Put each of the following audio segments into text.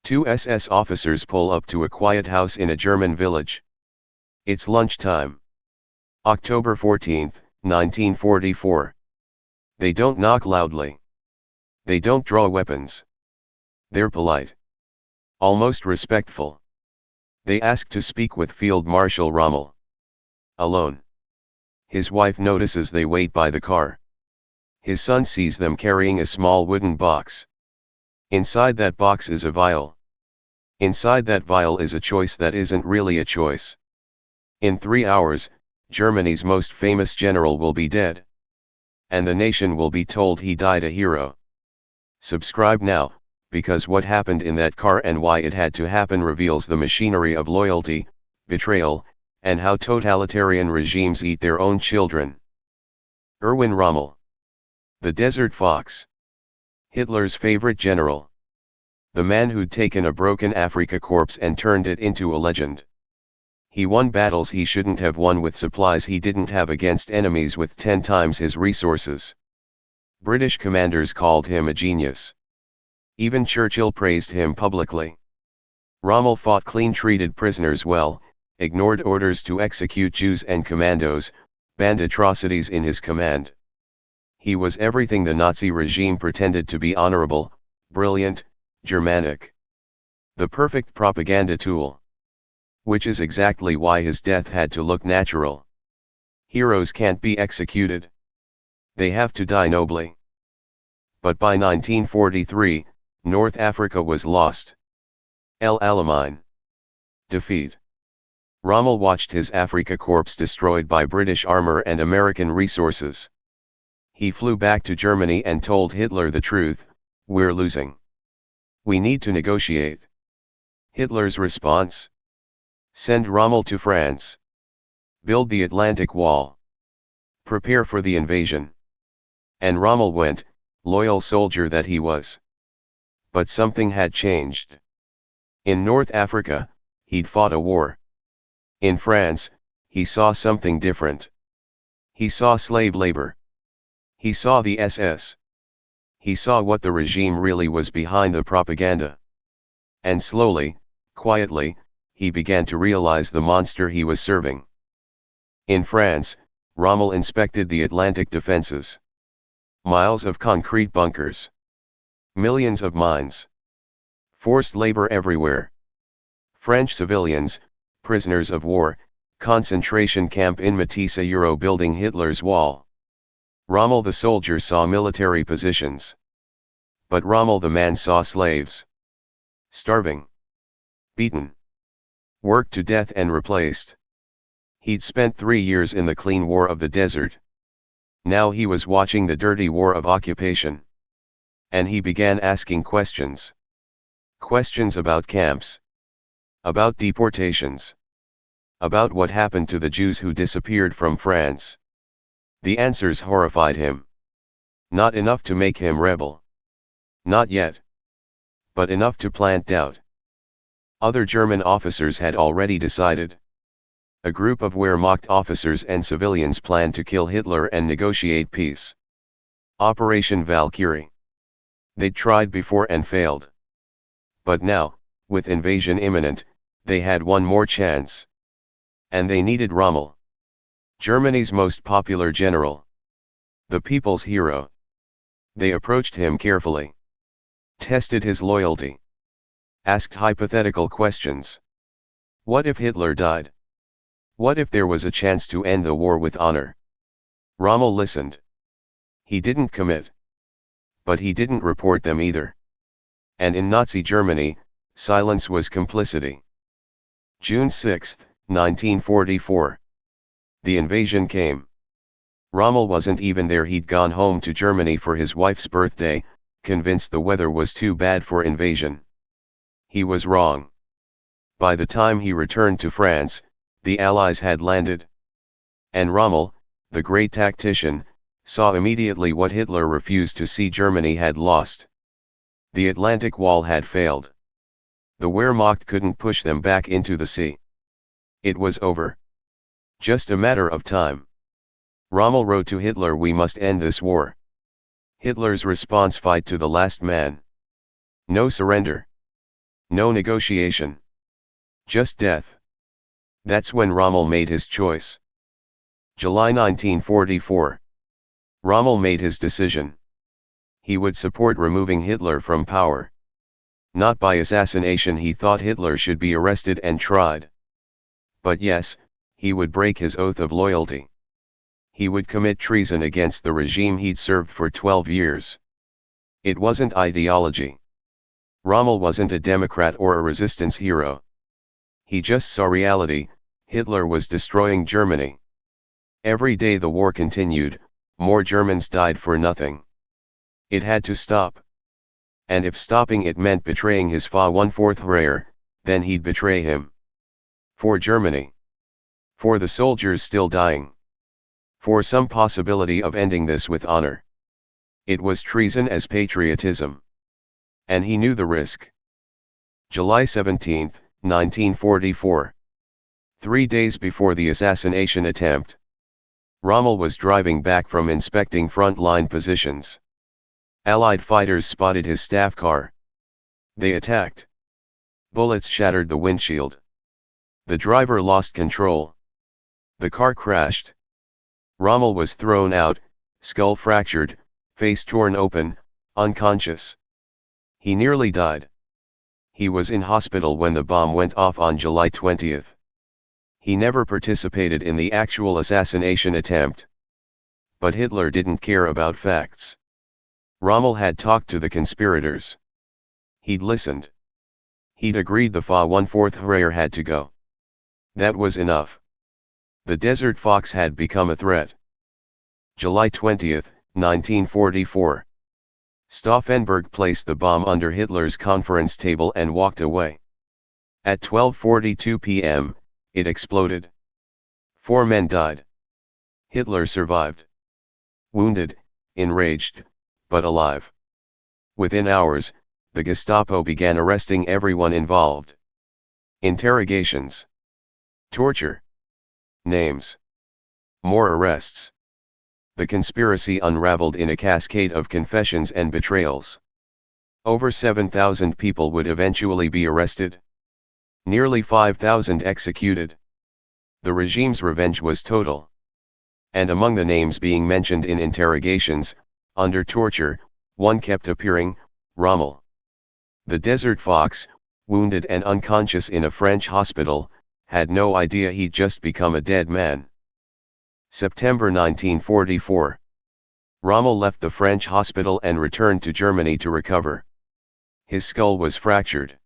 Two SS officers pull up to a quiet house in a German village. It's lunchtime. October 14, 1944. They don't knock loudly. They don't draw weapons. They're polite. Almost respectful. They ask to speak with Field Marshal Rommel. Alone. His wife notices they wait by the car. His son sees them carrying a small wooden box. Inside that box is a vial. Inside that vial is a choice that isn't really a choice. In 3 hours, Germany's most famous general will be dead. And the nation will be told he died a hero. Subscribe now, because what happened in that car and why it had to happen reveals the machinery of loyalty, betrayal, and how totalitarian regimes eat their own children. Erwin Rommel. The Desert Fox. Hitler's favorite general. The man who'd taken a broken Afrika corpse and turned it into a legend. He won battles he shouldn't have won with supplies he didn't have against enemies with 10 times his resources. British commanders called him a genius. Even Churchill praised him publicly. Rommel fought clean, treated prisoners well, ignored orders to execute Jews and commandos, banned atrocities in his command. He was everything the Nazi regime pretended to be: honorable, brilliant, Germanic. The perfect propaganda tool. Which is exactly why his death had to look natural. Heroes can't be executed. They have to die nobly. But by 1943, North Africa was lost. El Alamein. Defeat. Rommel watched his Afrika corps destroyed by British armor and American resources. He flew back to Germany and told Hitler the truth: we're losing. We need to negotiate. Hitler's response? Send Rommel to France. Build the Atlantic Wall. Prepare for the invasion. And Rommel went, loyal soldier that he was. But something had changed. In North Africa, he'd fought a war. In France, he saw something different. He saw slave labor. He saw the SS. He saw what the regime really was behind the propaganda. And slowly, quietly, he began to realize the monster he was serving. In France, Rommel inspected the Atlantic defenses. Miles of concrete bunkers. Millions of mines. Forced labor everywhere. French civilians, prisoners of war, concentration camp in Matisse Euro building Hitler's wall. Rommel the soldier saw military positions. But Rommel the man saw slaves. Starving. Beaten. Worked to death and replaced. He'd spent 3 years in the clean war of the desert. Now he was watching the dirty war of occupation. And he began asking questions. Questions about camps. About deportations. About what happened to the Jews who disappeared from France. The answers horrified him. Not enough to make him rebel. Not yet. But enough to plant doubt. Other German officers had already decided. A group of Wehrmacht officers and civilians planned to kill Hitler and negotiate peace. Operation Valkyrie. They'd tried before and failed. But now, with invasion imminent, they had one more chance. And they needed Rommel. Germany's most popular general. The people's hero. They approached him carefully. Tested his loyalty. Asked hypothetical questions. What if Hitler died? What if there was a chance to end the war with honor? Rommel listened. He didn't commit. But he didn't report them either. And in Nazi Germany, silence was complicity. June 6, 1944. The invasion came. Rommel wasn't even there. He'd gone home to Germany for his wife's birthday, convinced the weather was too bad for invasion. He was wrong. By the time he returned to France, the Allies had landed. And Rommel, the great tactician, saw immediately what Hitler refused to see: Germany had lost. The Atlantic Wall had failed. The Wehrmacht couldn't push them back into the sea. It was over. Just a matter of time. Rommel wrote to Hitler, "We must end this war." Hitler's response: fight to the last man. No surrender. No negotiation. Just death. That's when Rommel made his choice. July 1944. Rommel made his decision. He would support removing Hitler from power. Not by assassination. He thought Hitler should be arrested and tried. But yes, he would break his oath of loyalty. He would commit treason against the regime he'd served for 12 years. It wasn't ideology. Rommel wasn't a Democrat or a resistance hero. He just saw reality. Hitler was destroying Germany. Every day the war continued, more Germans died for nothing. It had to stop. And if stopping it meant betraying his Third Reich, then he'd betray him. For Germany. For the soldiers still dying. For some possibility of ending this with honor. It was treason as patriotism. And he knew the risk. July 17, 1944. 3 days before the assassination attempt. Rommel was driving back from inspecting front-line positions. Allied fighters spotted his staff car. They attacked. Bullets shattered the windshield. The driver lost control. The car crashed. Rommel was thrown out, skull fractured, face torn open, unconscious. He nearly died. He was in hospital when the bomb went off on July 20. He never participated in the actual assassination attempt. But Hitler didn't care about facts. Rommel had talked to the conspirators. He'd listened. He'd agreed the Third Reich had to go. That was enough. The Desert Fox had become a threat. July 20, 1944. Stauffenberg placed the bomb under Hitler's conference table and walked away. At 12:42 p.m., it exploded. 4 men died. Hitler survived. Wounded, enraged, but alive. Within hours, the Gestapo began arresting everyone involved. Interrogations. Torture. Names. More arrests. The conspiracy unraveled in a cascade of confessions and betrayals. Over 7,000 people would eventually be arrested. Nearly 5,000 executed. The regime's revenge was total. And among the names being mentioned in interrogations, under torture, one kept appearing, Rommel. The Desert Fox, wounded and unconscious in a French hospital, had no idea he'd just become a dead man. September 1944. Rommel left the French hospital and returned to Germany to recover. His skull was fractured.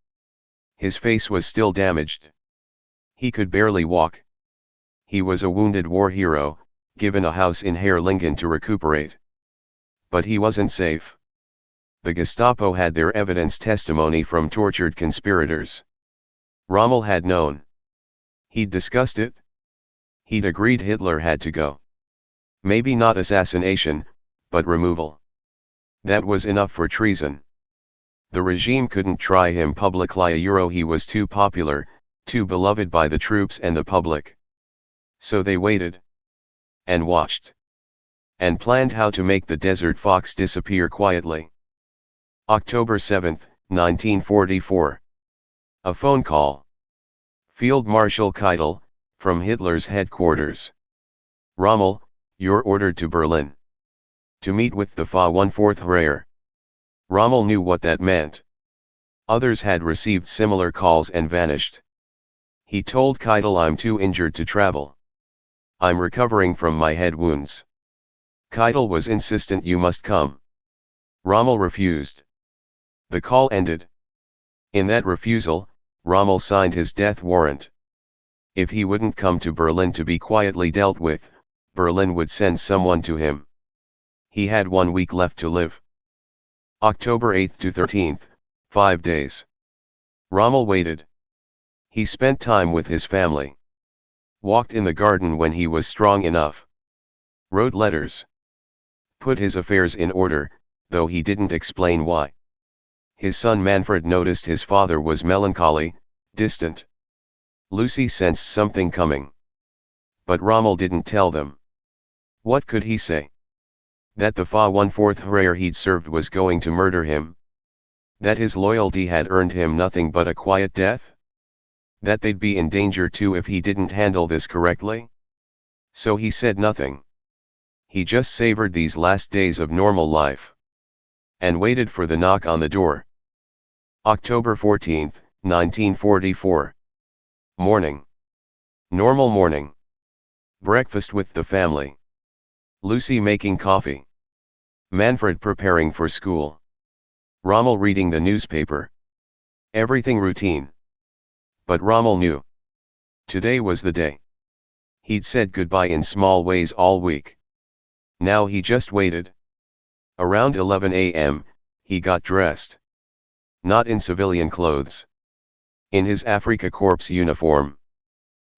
His face was still damaged. He could barely walk. He was a wounded war hero, given a house in Herrlingen to recuperate. But he wasn't safe. The Gestapo had their evidence testimony from tortured conspirators. Rommel had known. He'd discussed it. He'd agreed Hitler had to go. Maybe not assassination, but removal. That was enough for treason. The regime couldn't try him publicly. He was too popular, too beloved by the troops and the public. So they waited. And watched. And planned how to make the Desert Fox disappear quietly. October 7, 1944. A phone call. Field Marshal Keitel, from Hitler's headquarters. Rommel, you're ordered to Berlin. To meet with the Third Reich. Rommel knew what that meant. Others had received similar calls and vanished. He told Keitel, I'm too injured to travel. I'm recovering from my head wounds. Keitel was insistent, you must come. Rommel refused. The call ended. In that refusal, Rommel signed his death warrant. If he wouldn't come to Berlin to be quietly dealt with, Berlin would send someone to him. He had 1 week left to live. October 8 to 13, 5 days. Rommel waited. He spent time with his family. Walked in the garden when he was strong enough. Wrote letters. Put his affairs in order, though he didn't explain why. His son Manfred noticed his father was melancholy, distant. Lucy sensed something coming. But Rommel didn't tell them. What could he say? That the Third Reich he'd served was going to murder him? That his loyalty had earned him nothing but a quiet death? That they'd be in danger too if he didn't handle this correctly? So he said nothing. He just savored these last days of normal life. And waited for the knock on the door. October 14, 1944. Morning. Normal morning. Breakfast with the family. Lucy making coffee. Manfred preparing for school. Rommel reading the newspaper. Everything routine. But Rommel knew. Today was the day. He'd said goodbye in small ways all week. Now he just waited. Around 11 a.m., he got dressed. Not in civilian clothes. In his Afrika Korps uniform.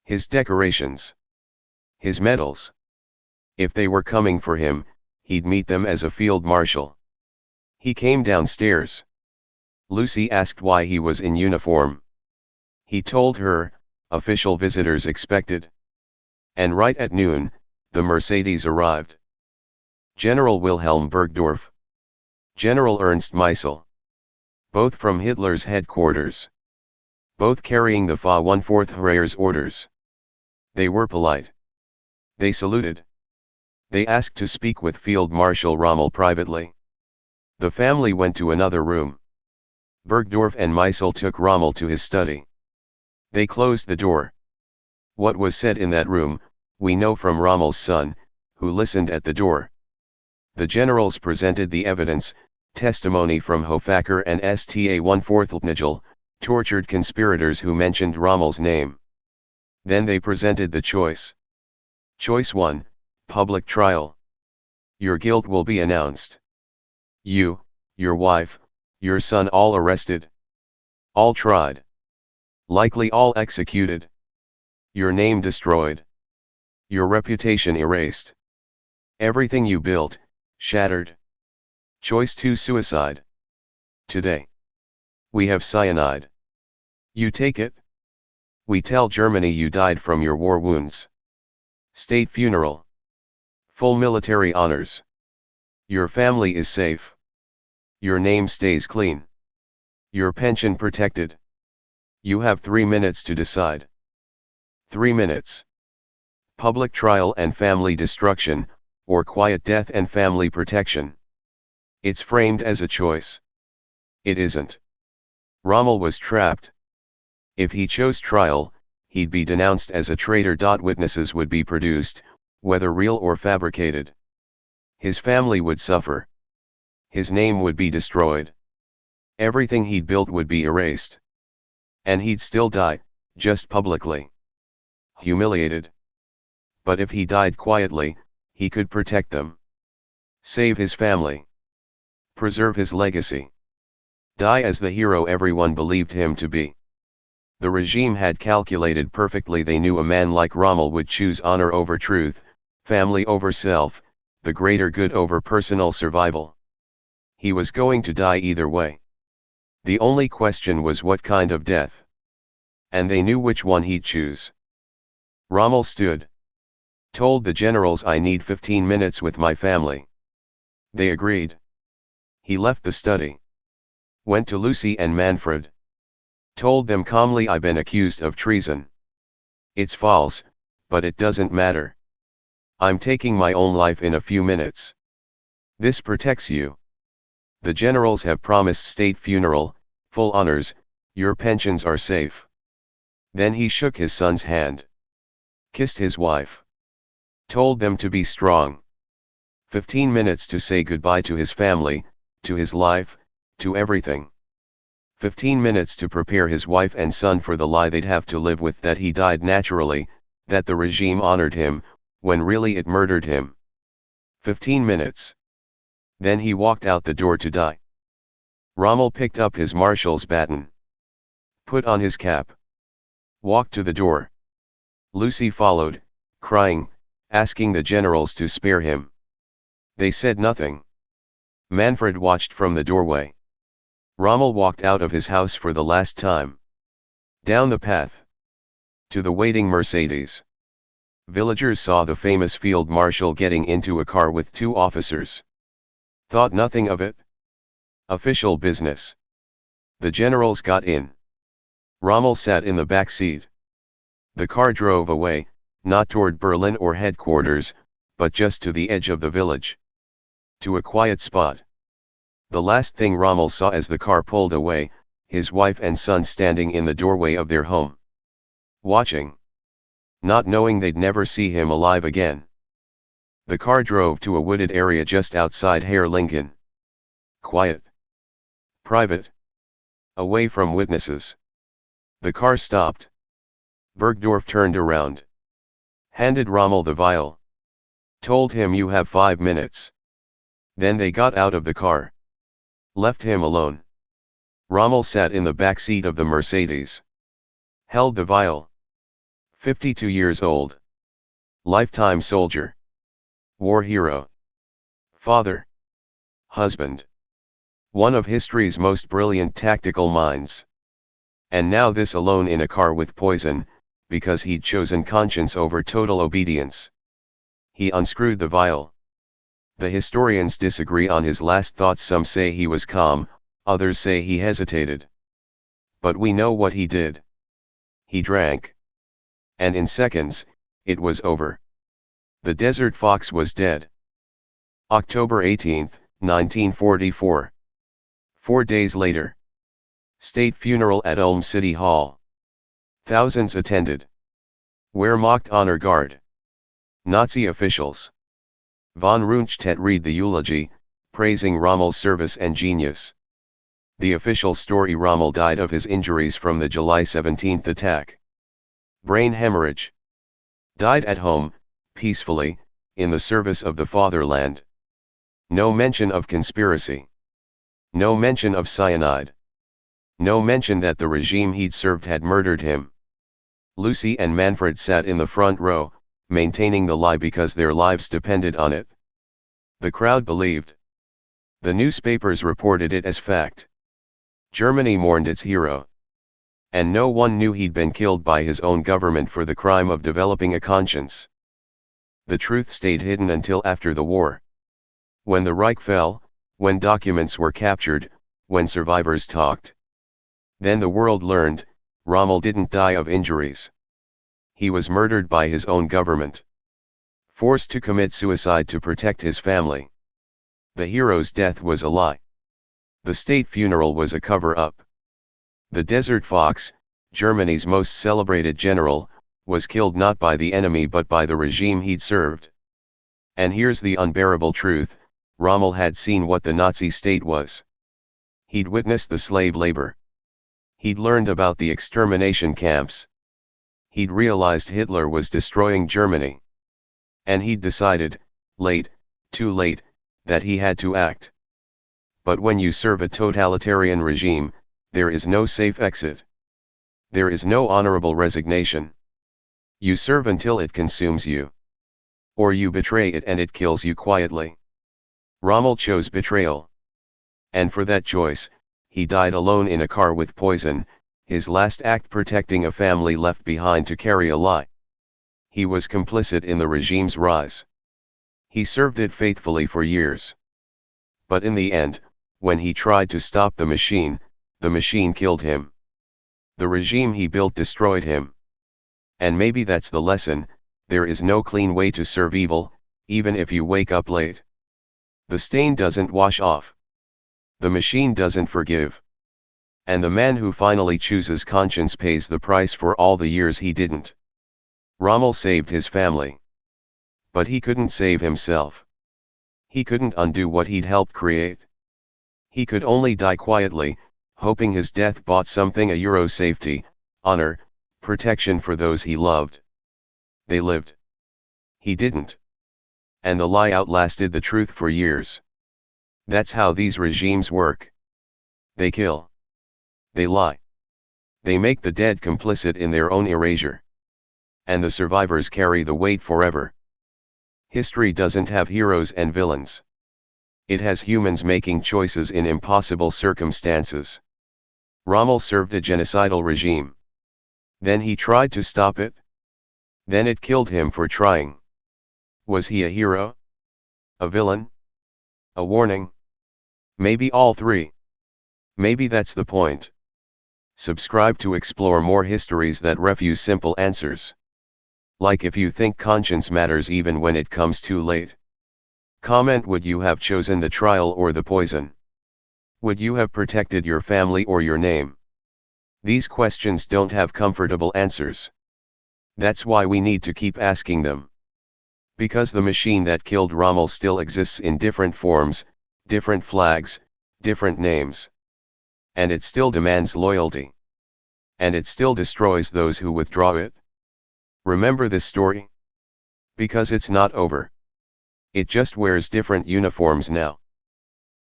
His decorations. His medals. If they were coming for him, he'd meet them as a field marshal. He came downstairs. Lucy asked why he was in uniform. He told her, official visitors expected. And right at noon, the Mercedes arrived. General Wilhelm Burgdorf. General Ernst Meisel. Both from Hitler's headquarters. Both carrying the Fa 1/4 Heer's orders. They were polite. They saluted. They asked to speak with Field Marshal Rommel privately. The family went to another room. Burgdorf and Meisel took Rommel to his study. They closed the door. What was said in that room, we know from Rommel's son, who listened at the door. The generals presented the evidence, testimony from Hofacker and Sta 1/4 Nigel, tortured conspirators who mentioned Rommel's name. Then they presented the choice. Choice 1, public trial. Your guilt will be announced. You, your wife, your son all arrested. All tried. Likely all executed. Your name destroyed. Your reputation erased. Everything you built, shattered. Choice 2, suicide. Today. We have cyanide. You take it. We tell Germany you died from your war wounds. State funeral. Full military honors. Your family is safe. Your name stays clean. Your pension protected. You have 3 minutes to decide. 3 minutes. Public trial and family destruction, or quiet death and family protection. It's framed as a choice. It isn't. Rommel was trapped. If he chose trial, he'd be denounced as a traitor. Witnesses would be produced, whether real or fabricated. His family would suffer. His name would be destroyed. Everything he'd built would be erased. And he'd still die, just publicly. Humiliated. But if he died quietly, he could protect them. Save his family. Preserve his legacy. Die as the hero everyone believed him to be. The regime had calculated perfectly. They knew a man like Rommel would choose honor over truth, family over self, the greater good over personal survival. He was going to die either way. The only question was what kind of death. And they knew which one he'd choose. Rommel stood. Told the generals, I need 15 minutes with my family. They agreed. He left the study. Went to Lucy and Manfred. Told them calmly, I've been accused of treason. It's false, but it doesn't matter. I'm taking my own life in a few minutes. This protects you. The generals have promised state funeral, full honors, your pensions are safe. Then he shook his son's hand. Kissed his wife. Told them to be strong. 15 minutes to say goodbye to his family, to his life, to everything. 15 minutes to prepare his wife and son for the lie they'd have to live with, that he died naturally, that the regime honored him, when really it murdered him. 15 minutes. Then he walked out the door to die. Rommel picked up his marshal's baton. Put on his cap. Walked to the door. Lucy followed, crying, asking the generals to spare him. They said nothing. Manfred watched from the doorway. Rommel walked out of his house for the last time. Down the path. To the waiting Mercedes. Villagers saw the famous field marshal getting into a car with 2 officers. Thought nothing of it. Official business. The generals got in. Rommel sat in the back seat. The car drove away, not toward Berlin or headquarters, but just to the edge of the village. To a quiet spot. The last thing Rommel saw as the car pulled away, his wife and son standing in the doorway of their home. Watching. Not knowing they'd never see him alive again. The car drove to a wooded area just outside Herrlingen. Quiet. Private. Away from witnesses. The car stopped. Bergdorf turned around. Handed Rommel the vial. Told him you have 5 minutes. Then they got out of the car. Left him alone. Rommel sat in the back seat of the Mercedes. Held the vial. 52 years old. Lifetime soldier. War hero. Father. Husband. One of history's most brilliant tactical minds. And now this alone in a car with poison, because he'd chosen conscience over total obedience. He unscrewed the vial. The historians disagree on his last thoughts. Some say he was calm, others say he hesitated. But we know what he did. He drank. And in seconds, it was over. The desert fox was dead. October 18, 1944. 4 days later. State funeral at Ulm City Hall. Thousands attended. Wehrmacht honor guard. Nazi officials. Von Rundstedt read the eulogy, praising Rommel's service and genius. The official story: Rommel died of his injuries from the July 17 attack. Brain hemorrhage. Died at home, peacefully, in the service of the fatherland. No mention of conspiracy. No mention of cyanide. No mention that the regime he'd served had murdered him. Lucy and Manfred sat in the front row, maintaining the lie because their lives depended on it. The crowd believed. The newspapers reported it as fact. Germany mourned its hero. And no one knew he'd been killed by his own government for the crime of developing a conscience. The truth stayed hidden until after the war. When the Reich fell, when documents were captured, when survivors talked. Then the world learned, Rommel didn't die of injuries. He was murdered by his own government. Forced to commit suicide to protect his family. The hero's death was a lie. The state funeral was a cover-up. The Desert Fox, Germany's most celebrated general, was killed not by the enemy but by the regime he'd served. And here's the unbearable truth: Rommel had seen what the Nazi state was. He'd witnessed the slave labor. He'd learned about the extermination camps. He'd realized Hitler was destroying Germany. And he'd decided, late, too late, that he had to act. But when you serve a totalitarian regime, there is no safe exit. There is no honorable resignation. You serve until it consumes you. Or you betray it and it kills you quietly. Rommel chose betrayal. And for that choice, he died alone in a car with poison, his last act protecting a family left behind to carry a lie. He was complicit in the regime's rise. He served it faithfully for years. But in the end, when he tried to stop the machine killed him. The regime he built destroyed him. And maybe that's the lesson: there is no clean way to serve evil, even if you wake up late. The stain doesn't wash off. The machine doesn't forgive. And the man who finally chooses conscience pays the price for all the years he didn't. Rommel saved his family. But he couldn't save himself. He couldn't undo what he'd helped create. He could only die quietly, hoping his death bought something: safety, honor, protection for those he loved. They lived. He didn't. And the lie outlasted the truth for years. That's how these regimes work. They kill. They lie. They make the dead complicit in their own erasure. And the survivors carry the weight forever. History doesn't have heroes and villains. It has humans making choices in impossible circumstances. Rommel served a genocidal regime. Then he tried to stop it. Then it killed him for trying. Was he a hero? A villain? A warning? Maybe all three. Maybe that's the point. Subscribe to explore more histories that refuse simple answers. Like if you think conscience matters even when it comes too late. Comment: would you have chosen the trial or the poison? Would you have protected your family or your name? These questions don't have comfortable answers. That's why we need to keep asking them. Because the machine that killed Rommel still exists in different forms, different flags, different names. And it still demands loyalty. And it still destroys those who withdraw it. Remember this story? Because it's not over. It just wears different uniforms now.